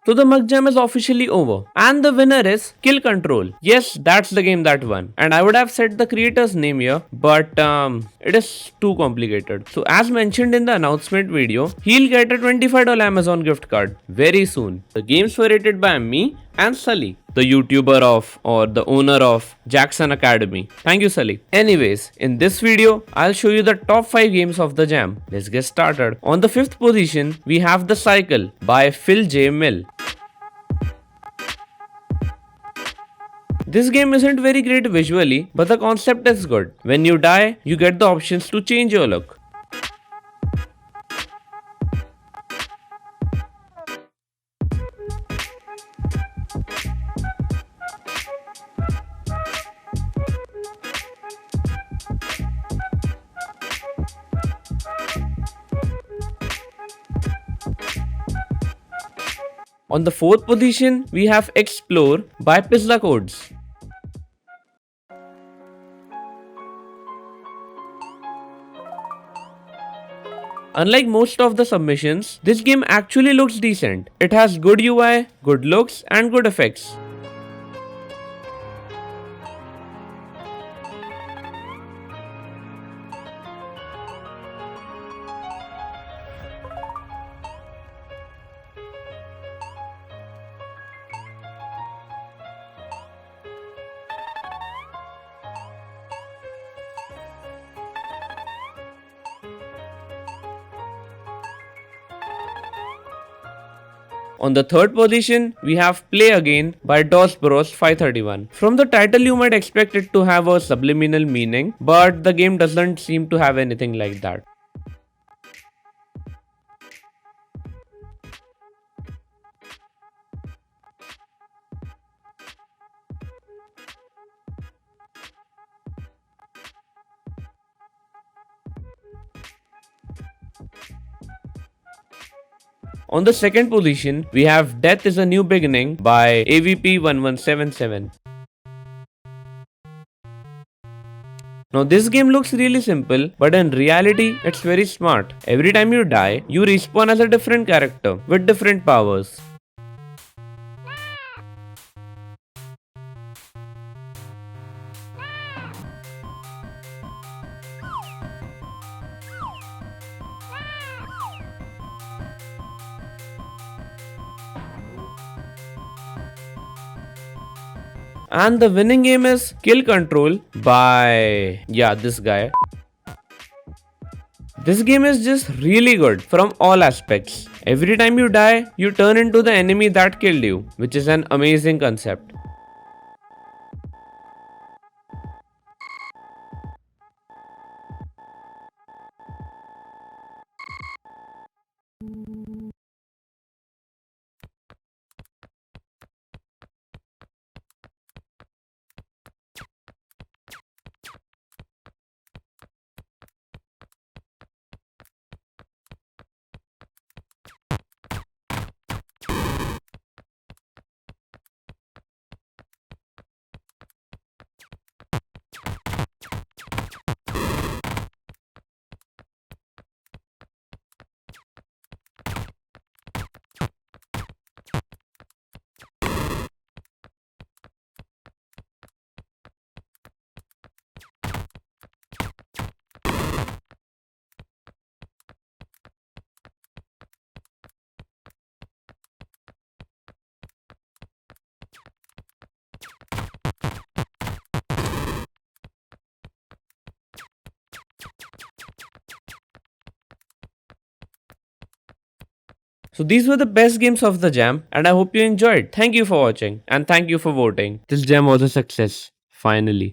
So the mug jam is officially over. And the winner is Kill Control. Yes, that's the game that won. And I would have said the creator's name here, but it is too complicated. So as mentioned in the announcement video, he'll get a $25 Amazon gift card very soon. The games were rated by me and Sully, the YouTuber of or the owner of Jackson Academy. Thank you, Sully. Anyways, in this video, I'll show you the top 5 games of the jam. Let's get started. On the 5th position, we have The Cycle by Phil J. Mill. This game isn't very great visually, but the concept is good. When you die, you get the options to change your look. On the 4th position, we have Explore by Pizza Codes. Unlike most of the submissions, this game actually looks decent. It has good UI, good looks, and good effects. On the 3rd position, we have Play Again by DOS Bros 531. From the title you might expect it to have a subliminal meaning, but the game doesn't seem to have anything like that. On the 2nd position, we have Death is a New Beginning by AVP 1177. Now this game looks really simple, but in reality it's very smart. Every time you die, you respawn as a different character with different powers. And the winning game is Kill Control by this guy. This game is just really good from all aspects. Every time you die, you turn into the enemy that killed you, which is an amazing concept. So these were the best games of the jam and I hope you enjoyed. Thank you for watching and thank you for voting. This jam was a success. Finally.